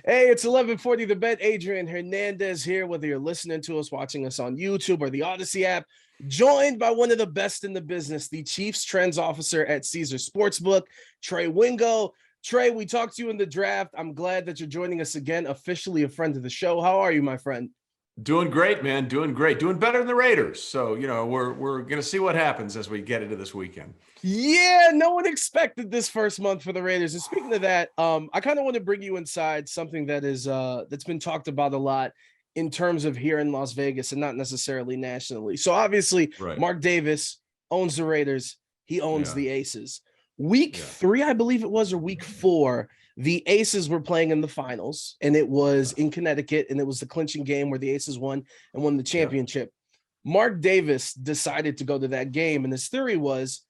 Hey, it's 11:40 The Bet. Adrian Hernandez here, whether you're listening to us, watching us on YouTube or the Audacy app, joined by one of the best in the business, the Chiefs trends officer at Caesar Sportsbook, Trey Wingo. Trey, we talked to you in the draft. I'm glad that you're joining us again, officially a friend of the show. How are you, my friend? Doing great, man. Doing great. Doing better than the Raiders. So, we're going to see what happens as we get into this weekend. Yeah, no one expected this first month for the Raiders. And speaking of that, I kind of want to bring you inside something that is that's been talked about a lot in terms of here in Las Vegas and not necessarily nationally. So obviously, Right. Mark Davis owns the Raiders. He owns Yeah. the Aces. Week 3, I believe it was, or week 4, the Aces were playing in the finals, and it was in Connecticut, and it was the clinching game where the Aces won and won the championship. Mark Davis decided to go to that game, and his theory was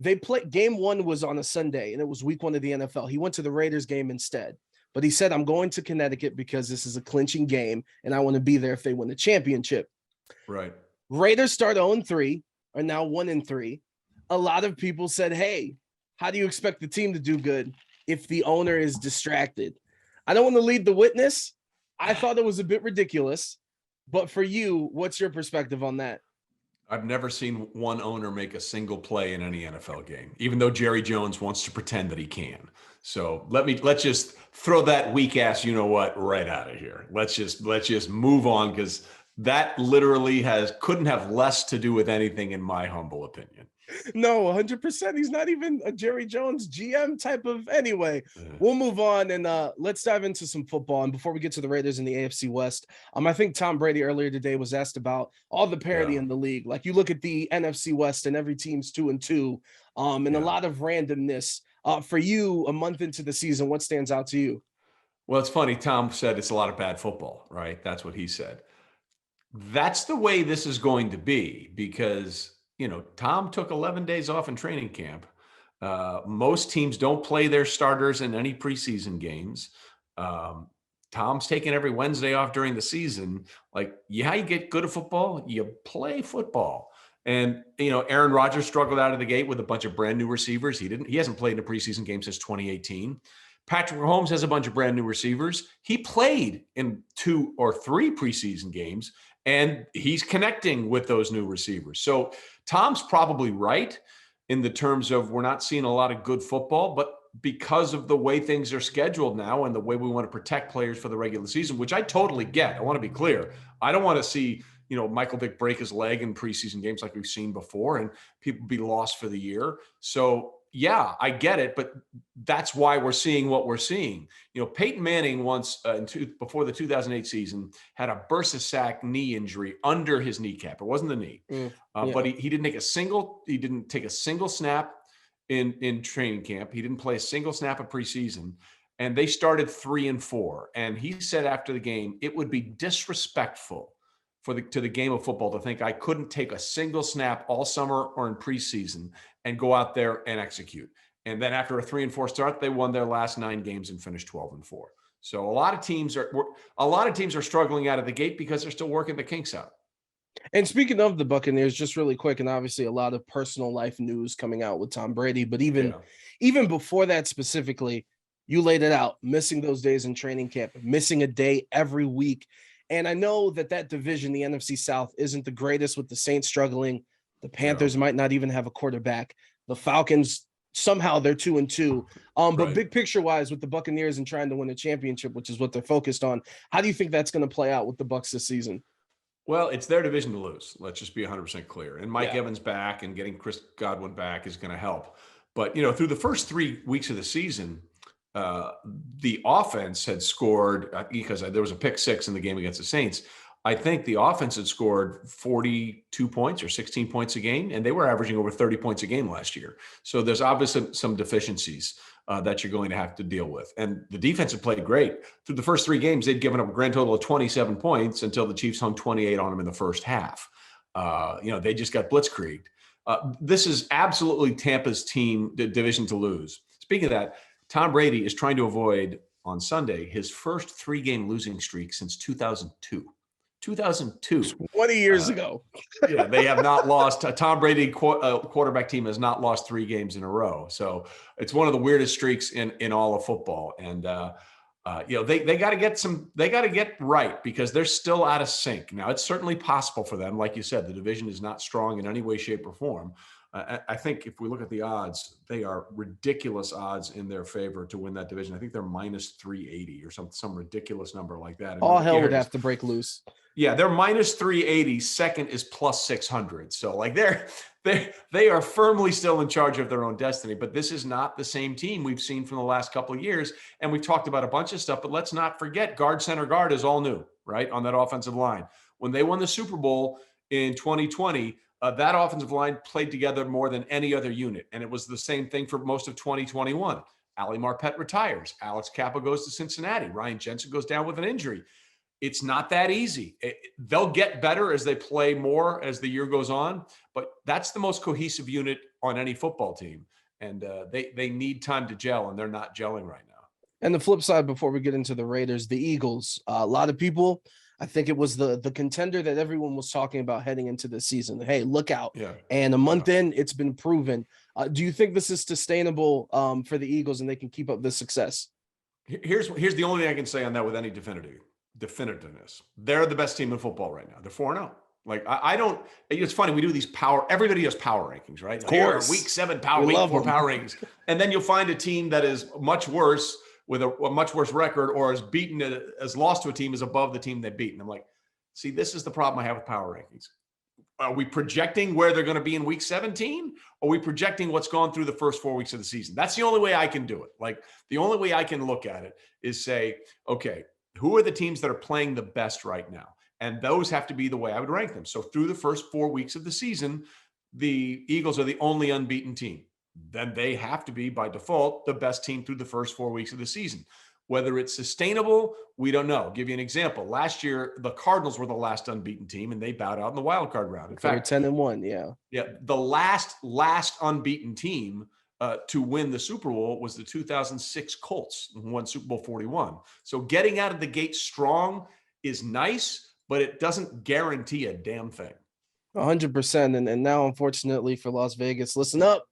they played game 1 was on a Sunday, and it was week 1 of the NFL. He went to the Raiders game instead, but he said, I'm going to Connecticut because this is a clinching game, and I want to be there if they win the championship. Right. Raiders start 0-3, are now 1-3. A lot of people said, hey, how do you expect the team to do good if the owner is distracted? I don't want to lead the witness. I thought it was a bit ridiculous, but for you, what's your perspective on that? I've never seen one owner make a single play in any NFL game, even though Jerry Jones wants to pretend that he can. So let's just throw that weak ass, right out of here. Let's just move on, because that literally couldn't have less to do with anything, in my humble opinion. No, 100%. He's not even a Jerry Jones GM type of anyway. We'll move on and let's dive into some football. And before we get to the Raiders in the AFC West, I think Tom Brady earlier today was asked about all the parity in the league. Like, you look at the NFC West and every team's 2-2, and a lot of randomness. For you, a month into the season, what stands out to you? Well, it's funny. Tom said it's a lot of bad football, right? That's what he said. That's the way this is going to be, because Tom took 11 days off in training camp. Most teams don't play their starters in any preseason games. Tom's taking every Wednesday off during the season. Like, how you get good at football? You play football. And, Aaron Rodgers struggled out of the gate with a bunch of brand new receivers. He hasn't played in a preseason game since 2018. Patrick Mahomes has a bunch of brand new receivers. He played in 2 or 3 preseason games, and he's connecting with those new receivers. So Tom's probably right in the terms of we're not seeing a lot of good football, but because of the way things are scheduled now and the way we want to protect players for the regular season, which I totally get. I want to be clear. I don't want to see, Michael Vick break his leg in preseason games like we've seen before and people be lost for the year. So yeah, I get it, but that's why we're seeing what we're seeing. Peyton Manning once, before the 2008 season, had a bursa sac knee injury under his kneecap. It wasn't the knee, but he didn't take a single snap in training camp. He didn't play a single snap of preseason, and they started 3-4. And he said after the game, it would be disrespectful to the game of football to think I couldn't take a single snap all summer or in preseason and go out there and execute. And then after a 3-4 start, they won their last 9 games and finished 12-4. So a lot of teams are struggling out of the gate because they're still working the kinks out. And speaking of the Buccaneers, just really quick, and obviously a lot of personal life news coming out with Tom Brady, but even before that specifically, you laid it out, missing those days in training camp, missing a day every week. And I know that division, the NFC South, isn't the greatest, with the Saints struggling. The Panthers might not even have a quarterback. The Falcons, somehow they're 2-2. But big picture wise, with the Buccaneers and trying to win a championship, which is what they're focused on, how do you think that's going to play out with the Bucs this season? Well, it's their division to lose. Let's just be 100% clear. And Mike Evans back and getting Chris Godwin back is going to help. But, through the first 3 weeks of the season, the offense had scored, because there was a pick 6 in the game against the Saints. I think the offense had scored 42 points or 16 points a game, and they were averaging over 30 points a game last year. So there's obviously some deficiencies that you're going to have to deal with. And the defense had played great. Through the first 3 games, they'd given up a grand total of 27 points until the Chiefs hung 28 on them in the first half. They just got blitzkrieged. This is absolutely Tampa's team, the division to lose. Speaking of that, Tom Brady is trying to avoid, on Sunday, his first 3-game losing streak since 2002. 20 years ago. They have not lost. A Tom Brady quarterback team has not lost 3 games in a row. So it's one of the weirdest streaks in all of football. And They got to get right because they're still out of sync. Now, it's certainly possible for them. Like you said, the division is not strong in any way, shape, or form. I think if we look at the odds, they are ridiculous odds in their favor to win that division. I think they're minus 380 or some ridiculous number like that. And all hell would have to break loose. Yeah, they're minus 380. Second is plus 600. So like they are firmly still in charge of their own destiny. But this is not the same team we've seen from the last couple of years. And we've talked about a bunch of stuff, but let's not forget guard, center, guard is all new, right? On that offensive line. When they won the Super Bowl in 2020, that offensive line played together more than any other unit. And it was the same thing for most of 2021. Ali Marpet retires. Alex Kappa goes to Cincinnati. Ryan Jensen goes down with an injury. It's not that easy. They'll get better as they play more as the year goes on, but that's the most cohesive unit on any football team. And they need time to gel, and they're not gelling right now. And the flip side, before we get into the Raiders, the Eagles, a lot of people, I think it was the contender that everyone was talking about heading into the season. Hey, look out. Yeah. And a month in, it's been proven. Do you think this is sustainable for the Eagles and they can keep up this success? Here's the only thing I can say on that with any definitiveness. They're the best team in football right now. They're 4-0. Like I don't. It's funny, we do these everybody does power rankings, right? Of course. Week 7 power, week 4 power rankings, and then you'll find a team that is much worse with a much worse record, or has lost to a team is above the team they've beaten. I'm like, see, this is the problem I have with power rankings. Are we projecting where they're going to be in week 17? Or are we projecting what's gone through the first 4 weeks of the season? That's the only way I can do it. Like the only way I can look at it is say, okay, who are the teams that are playing the best right now? And those have to be the way I would rank them. So through the first 4 weeks of the season, the Eagles are the only unbeaten team. Then they have to be, by default, the best team through the first 4 weeks of the season. Whether it's sustainable, we don't know. I'll give you an example. Last year, the Cardinals were the last unbeaten team, and they bowed out in the wild card round. In fact, 10-1, yeah. Yeah, the last unbeaten team to win the Super Bowl was the 2006 Colts, who won Super Bowl 41. So getting out of the gate strong is nice, but it doesn't guarantee a damn thing. 100%. And now, unfortunately for Las Vegas, listen up.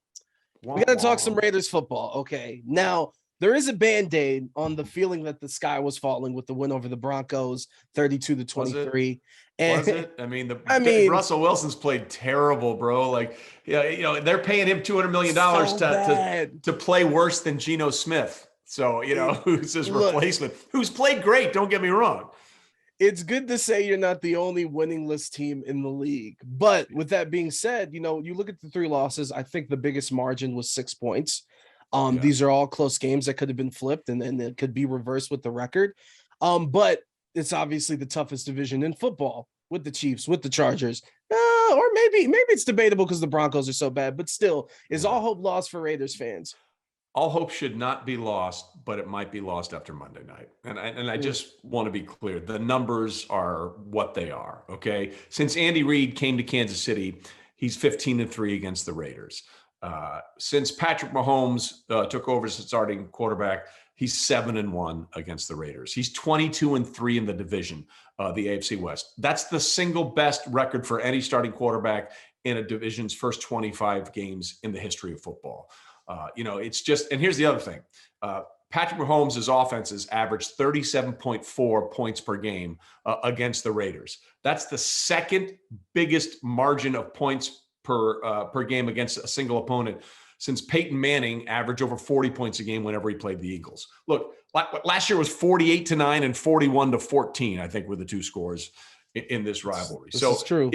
We got to talk some Raiders football. Okay. Now, there is a Band-Aid on the feeling that the sky was falling with the win over the Broncos, 32-23. Was it? I mean, Russell Wilson's played terrible, bro. Like, they're paying him $200 million to play worse than Geno Smith. So, who's his replacement? Who's played great, don't get me wrong. It's good to say you're not the only winning list team in the league. But with that being said, you look at the 3 losses, I think the biggest margin was 6 points. These are all close games that could have been flipped and it could be reversed with the record. But it's obviously the toughest division in football with the Chiefs, with the Chargers. Or maybe it's debatable because the Broncos are so bad, but still, is all hope lost for Raiders fans? All hope should not be lost, but it might be lost after Monday night. And I just want to be clear. The numbers are what they are, okay? Since Andy Reid came to Kansas City, he's 15-3 against the Raiders. Since Patrick Mahomes took over as starting quarterback, he's 7-1 against the Raiders. He's 22-3 in the division, the AFC West. That's the single best record for any starting quarterback in a division's first 25 games in the history of football. It's just, and here's the other thing. Patrick Mahomes' offenses averaged 37.4 points per game against the Raiders. That's the second biggest margin of points per game against a single opponent since Peyton Manning averaged over 40 points a game whenever he played the Eagles. Look, last year was 48-9 and 41-14, I think, were the 2 scores in this rivalry. This is true.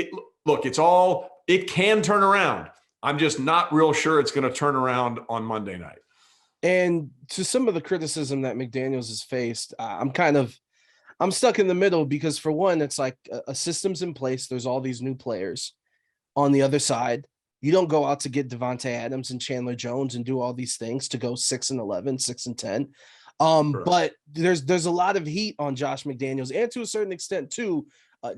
It can turn around. I'm just not real sure it's going to turn around on Monday night. And to some of the criticism that McDaniels has faced, I'm stuck in the middle because, for one, it's like a system's in place. There's all these new players. On the other side, you don't go out to get Devontae Adams and Chandler Jones and do all these things to go 6-11, 6-10. Right. But there's a lot of heat on Josh McDaniels, and to a certain extent too,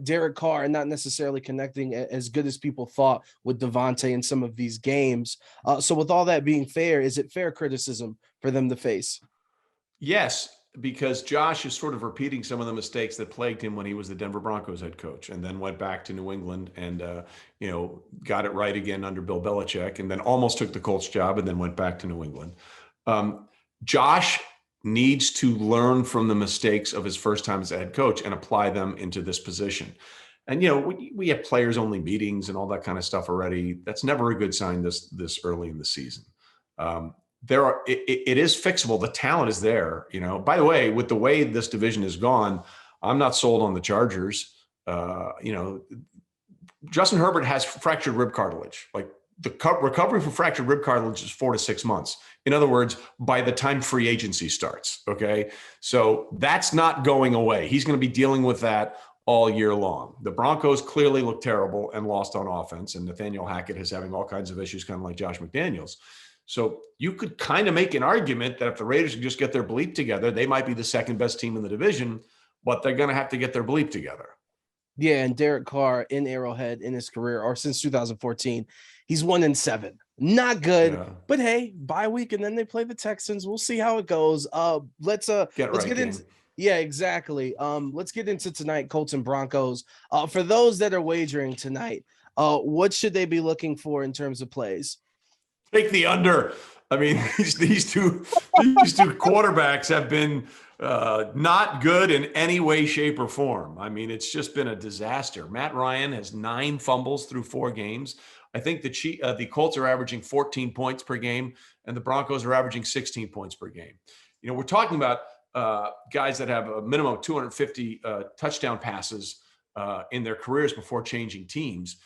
Derek Carr, and not necessarily connecting as good as people thought with Devontae in some of these games. So with all that being fair, is it fair criticism for them to face? Yes, because Josh is sort of repeating some of the mistakes that plagued him when he was the Denver Broncos head coach, and then went back to New England and, got it right again under Bill Belichick, and then almost took the Colts job and then went back to New England. Josh needs to learn from the mistakes of his first time as a head coach and apply them into this position. And, we have players only meetings and all that kind of stuff already. That's never a good sign this early in the season. It is fixable. The talent is there, by the way, with the way this division has gone, I'm not sold on the Chargers. Justin Herbert has fractured rib cartilage. Like, the recovery from fractured rib cartilage is 4 to 6 months. In other words, by the time free agency starts. Okay. So that's not going away. He's going to be dealing with that all year long. The Broncos clearly look terrible and lost on offense. And Nathaniel Hackett is having all kinds of issues, kind of like Josh McDaniels. So you could kind of make an argument that if the Raiders could just get their bleep together, they might be the second best team in the division, but they're going to have to get their bleep together. Yeah, and Derek Carr in Arrowhead in his career, or since 2014, he's 1-7. Not good, but hey, bye week, and then they play the Texans. We'll see how it goes. Let's get into exactly. Let's get into tonight, Colts and Broncos. For those that are wagering tonight, what should they be looking for in terms of plays? Take the under. I mean, these two quarterbacks have been not good in any way, shape, or form. I mean, it's just been a disaster. Matt Ryan has 9 fumbles through 4 games. I think the Colts are averaging 14 points per game, and the Broncos are averaging 16 points per game. We're talking about guys that have a minimum of 250 touchdown passes in their careers before changing teams.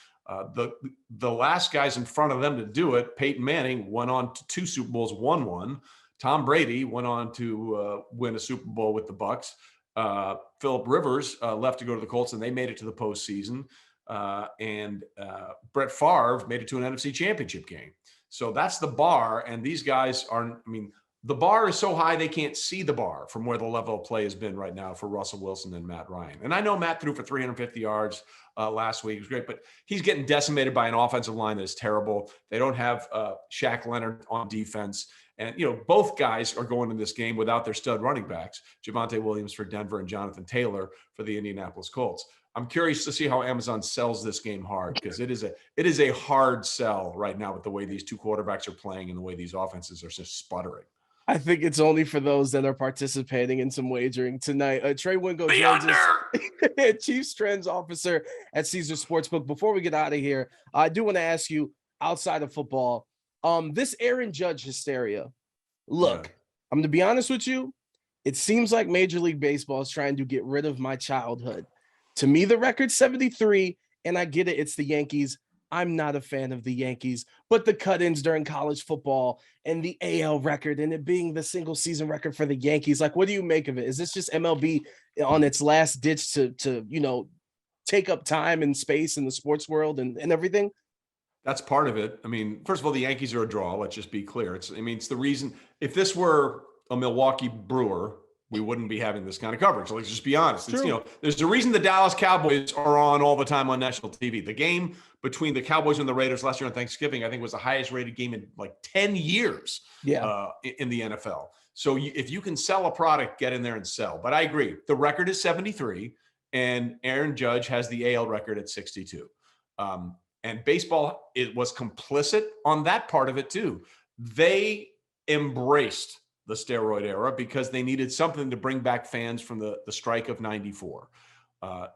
The last guys in front of them to do it, Peyton Manning went on to 2 Super Bowls, won one. Tom Brady went on to win a Super Bowl with the Bucs. Phillip Rivers left to go to the Colts, and they made it to the postseason. And Brett Favre made it to an NFC Championship game. So that's the bar. And these guys the bar is so high they can't see the bar from where the level of play has been right now for Russell Wilson and Matt Ryan. And I know Matt threw for 350 yards last week. It was great, but he's getting decimated by an offensive line that is terrible. They don't have Shaq Leonard on defense. And, both guys are going in this game without their stud running backs, Javonte Williams for Denver and Jonathan Taylor for the Indianapolis Colts. I'm curious to see how Amazon sells this game hard, because it is a hard sell right now with the way these two quarterbacks are playing and the way these offenses are just sputtering. I think it's only for those that are participating in some wagering tonight. Trey Wingo joins us, Chiefs Trends Officer at Caesar Sportsbook. Before we get out of here, I do want to ask you, outside of football, this Aaron Judge hysteria. Look, I'm going to be honest with you. It seems like Major League Baseball is trying to get rid of my childhood. To me, the record's 73, and I get it. It's the Yankees. I'm not a fan of the Yankees, but the cut-ins during college football and the AL record and it being the single season record for the Yankees, like, what do you make of it? Is this just MLB on its last ditch to take up time and space in the sports world and everything? That's part of it. I mean, first of all, the Yankees are a draw. Let's just be clear. It's the reason. If this were a Milwaukee Brewer, we wouldn't be having this kind of coverage. Let's just be honest. There's a reason the Dallas Cowboys are on all the time on national TV. The game between the Cowboys and the Raiders last year on Thanksgiving, I think, was the highest rated game in like 10 years in the NFL. So if you can sell a product, get in there and sell. But I agree. The record is 73, and Aaron Judge has the AL record at 62. And baseball, it was complicit on that part of it too. They embraced the steroid era because they needed something to bring back fans from the strike of 94.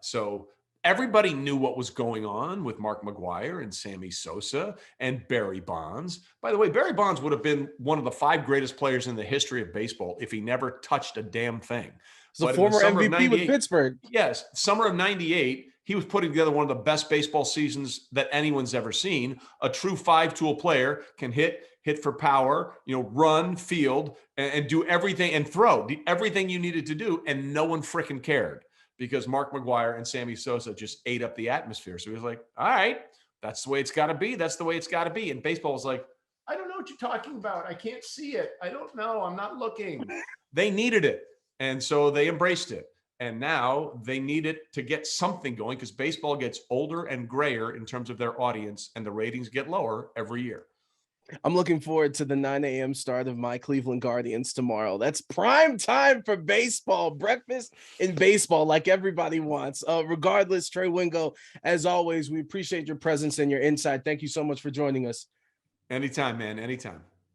So everybody knew what was going on with Mark McGwire and Sammy Sosa and Barry Bonds. By the way, Barry Bonds would have been one of the 5 greatest players in the history of baseball if he never touched a damn thing. He's a former MVP with Pittsburgh. Yes, summer of 98, he was putting together one of the best baseball seasons that anyone's ever seen. A true 5-tool player can hit for power, run, field, and do everything and throw everything you needed to do. And no one freaking cared because Mark McGwire and Sammy Sosa just ate up the atmosphere. So he was like, all right, that's the way it's got to be. That's the way it's got to be. And baseball was like, I don't know what you're talking about. I can't see it. I don't know. I'm not looking. They needed it. And so they embraced it. And now they need it to get something going because baseball gets older and grayer in terms of their audience, and the ratings get lower every year. I'm looking forward to the 9 a.m. start of my Cleveland Guardians tomorrow. That's prime time for baseball, breakfast in baseball like everybody wants. Regardless, Trey Wingo, as always, we appreciate your presence and your insight. Thank you so much for joining us. Anytime, man. Anytime.